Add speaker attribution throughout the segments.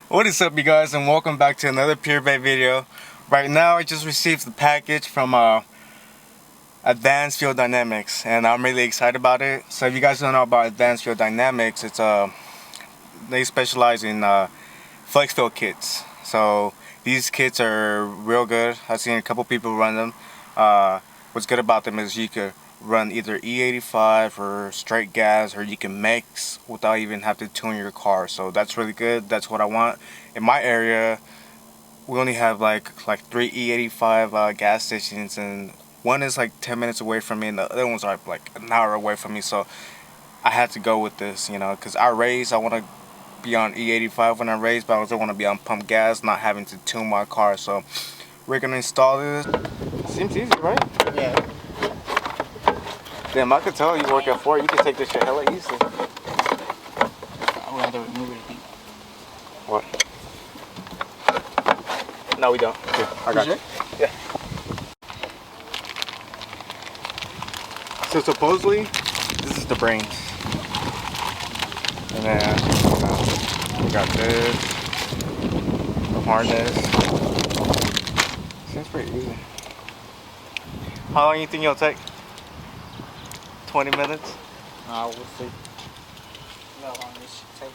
Speaker 1: What is up, you guys, and welcome back to another Pure Bay video. Right now I just received the package from Advanced Fuel Dynamics, and I'm really excited about it. So if you guys don't know about Advanced Fuel Dynamics, it's they specialize in flex fuel kits. So these kits are real good. I've seen a couple people run them. What's good about them is you could run either E85 or straight gas, or you can mix without even have to tune your car. So that's really good. That's what I want. In my area, we only have like 3 E85 gas stations, and one is like 10 minutes away from me, and the other ones are like an hour away from me. So I had to go with this, you know, because I want to be on E85 when I race, but I also want to be on pump gas, not having to tune my car. So we're gonna install this. Seems easy, right?
Speaker 2: Yeah.
Speaker 1: Damn, I could tell you work at Ford. You can take this shit hella easy.
Speaker 2: I would rather remove it.
Speaker 1: What? No, we don't. Here, I got you. Yeah. So supposedly, this is the brains. And then we got this, the harness. Seems pretty easy. How long do you think it'll take? 20 minutes?
Speaker 2: We'll see. No, how long this should take.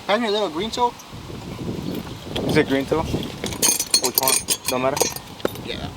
Speaker 2: Have your little green tool?
Speaker 1: Is it green tool? Which one? Don't matter?
Speaker 2: Yeah.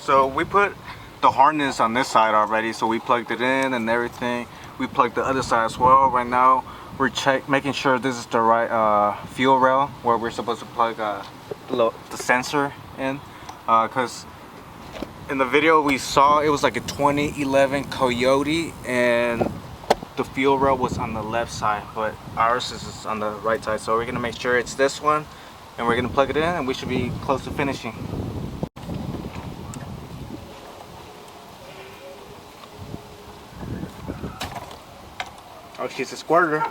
Speaker 1: So we put the harness on this side already, so we plugged it in and everything. We plugged the other side as well. Right now we're making sure this is the right fuel rail where we're supposed to plug the sensor in, because in the video we saw it was like a 2011 Coyote and the fuel rail was on the left side, but ours is on the right side. So we're gonna make sure it's this one, and we're gonna plug it in, and we should be close to finishing. Oh, she's a squirter.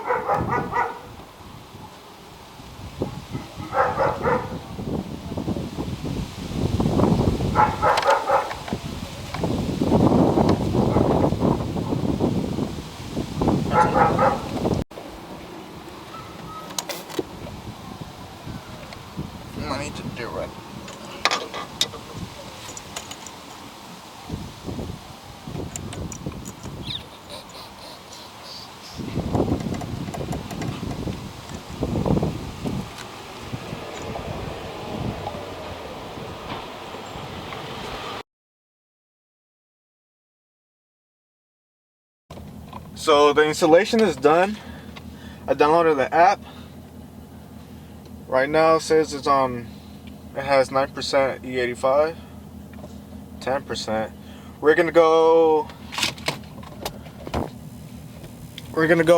Speaker 2: I need to do it.
Speaker 1: So the installation is done. I downloaded the app. Right now it says it has 9% E85, 10%. We're gonna go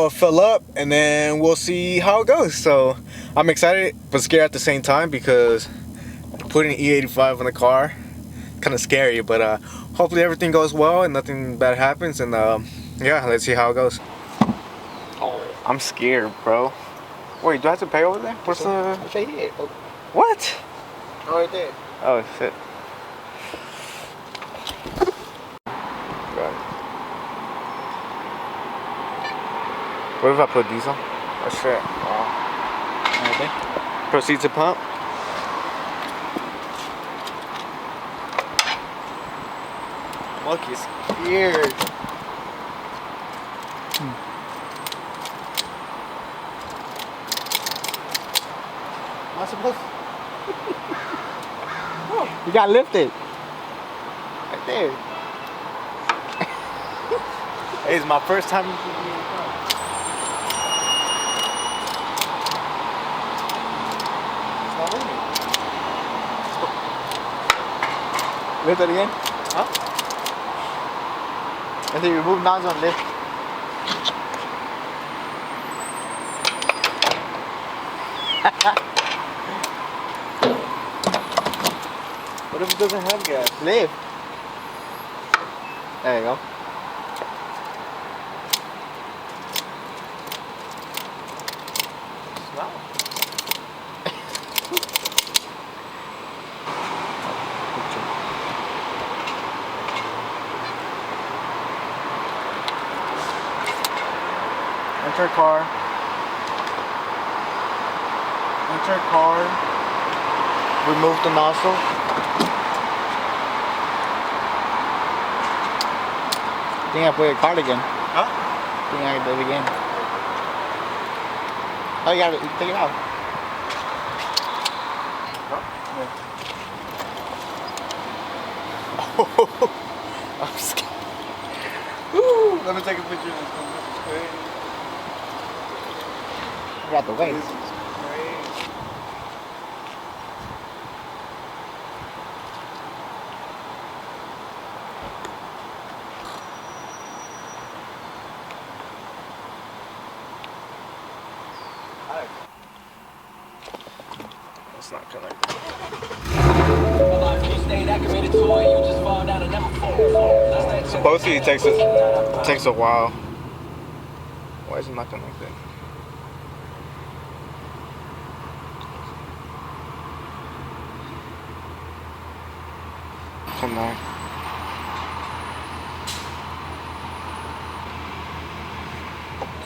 Speaker 1: fill up, and then we'll see how it goes. So I'm excited but scared at the same time, because putting E85 in the car kind of scary, but hopefully everything goes well and nothing bad happens, and yeah, let's see how it goes.
Speaker 2: Oh.
Speaker 1: I'm scared, bro. Wait, do I have to pay over there? What's the...
Speaker 2: It's right here.
Speaker 1: What?
Speaker 2: Oh, right there.
Speaker 1: Oh shit. Got it. What if I put diesel? Oh shit. Wow.
Speaker 2: Right there.
Speaker 1: Proceed to pump. Monkey's scared.
Speaker 2: Am I supposed to? You got lifted. Right there.
Speaker 1: Hey, it's my first time using E85.
Speaker 2: It's not moving. Lift it again?
Speaker 1: Huh?
Speaker 2: I think you remove nozzle and lift.
Speaker 1: What if it doesn't have gas?
Speaker 2: Lift. There you go.
Speaker 1: Smell. Enter car. Enter car. Remove the nozzle.
Speaker 2: I think I put your card again.
Speaker 1: Huh?
Speaker 2: I think I did it again. Oh, you gotta take it out.
Speaker 1: I'm scared. Woo, let me take a picture of this one. This is crazy.
Speaker 2: You got the way.
Speaker 1: This is crazy. It's not connected. Supposedly it takes a while. Why is it not connected? Connect.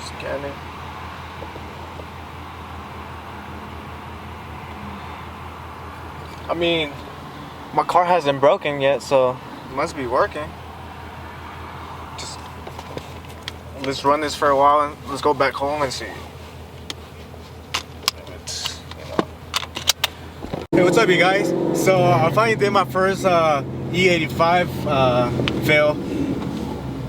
Speaker 1: Scanning. I mean, my car hasn't broken yet, so it must be working. Just let's run this for a while and let's go back home and see. Hey, what's up, you guys? So I finally did my first E85 fill.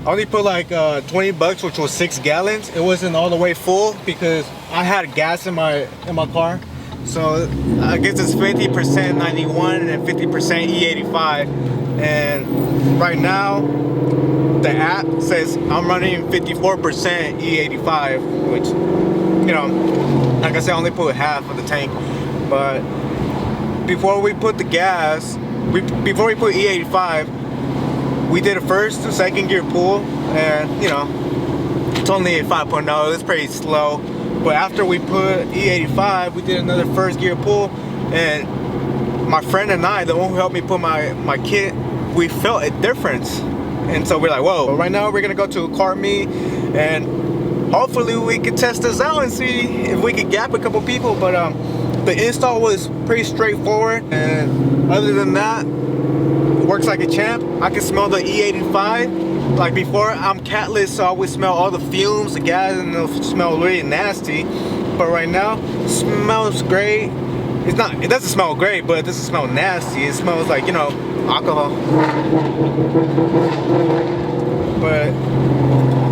Speaker 1: I only put like 20 bucks, which was 6 gallons. It wasn't all the way full because I had gas in my car. So I guess it's 50% 91 and 50% E85. And right now the app says I'm running 54% E85, which, you know, like I said, I only put half of the tank. But before we put the gas, before we put E85, we did a first and second gear pull, and you know, it's only a 5.0, it's pretty slow. But after we put E85, we did another first gear pull, and my friend and I, the one who helped me put my kit, we felt a difference. And so we're like, whoa. But right now we're gonna go to a car meet, and hopefully we can test this out and see if we can gap a couple people. But the install was pretty straightforward, and other than that, it works like a champ. I can smell the E85. Like before, I'm catless, so I would smell all the fumes, the gas, and it'll smell really nasty. But right now, it smells great. It doesn't smell great, but it doesn't smell nasty. It smells like, you know, alcohol.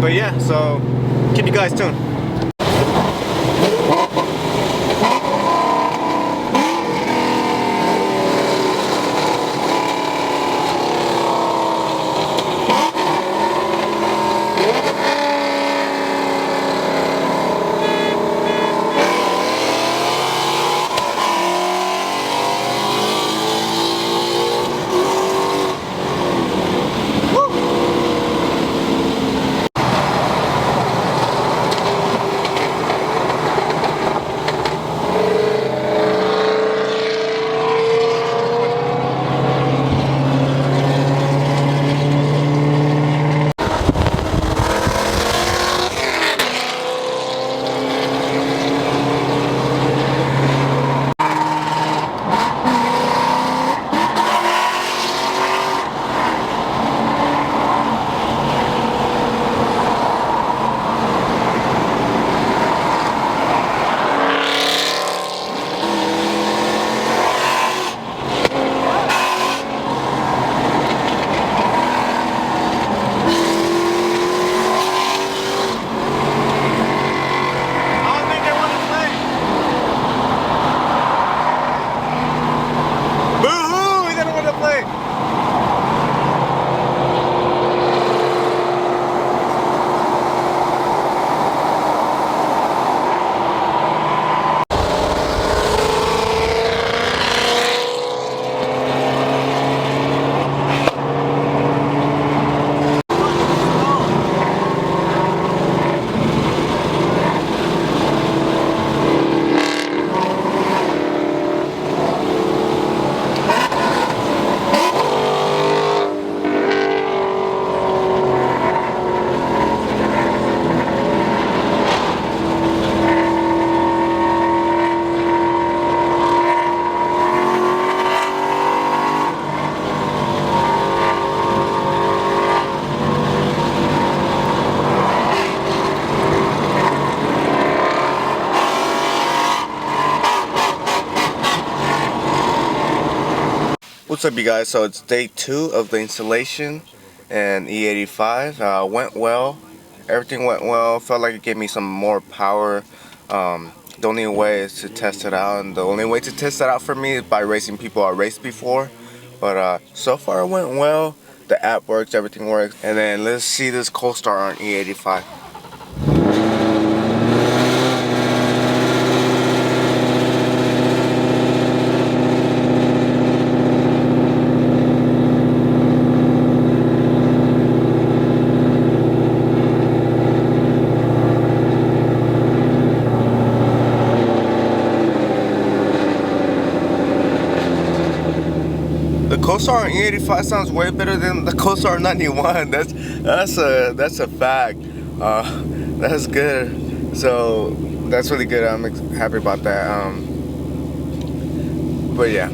Speaker 1: But yeah, so keep you guys tuned. What's up, you guys? So it's day 2 of the installation and E85 went well. Everything went well. Felt like it gave me some more power. The only way is to test it out, and the only way to test it out for me is by racing people I raced before. But so far it went well. The app works, everything works. And then let's see this cold start on E85. The Co-Star on E85 sounds way better than the Co-Star 91. That's a fact. That's good. So that's really good. I'm happy about that. But yeah.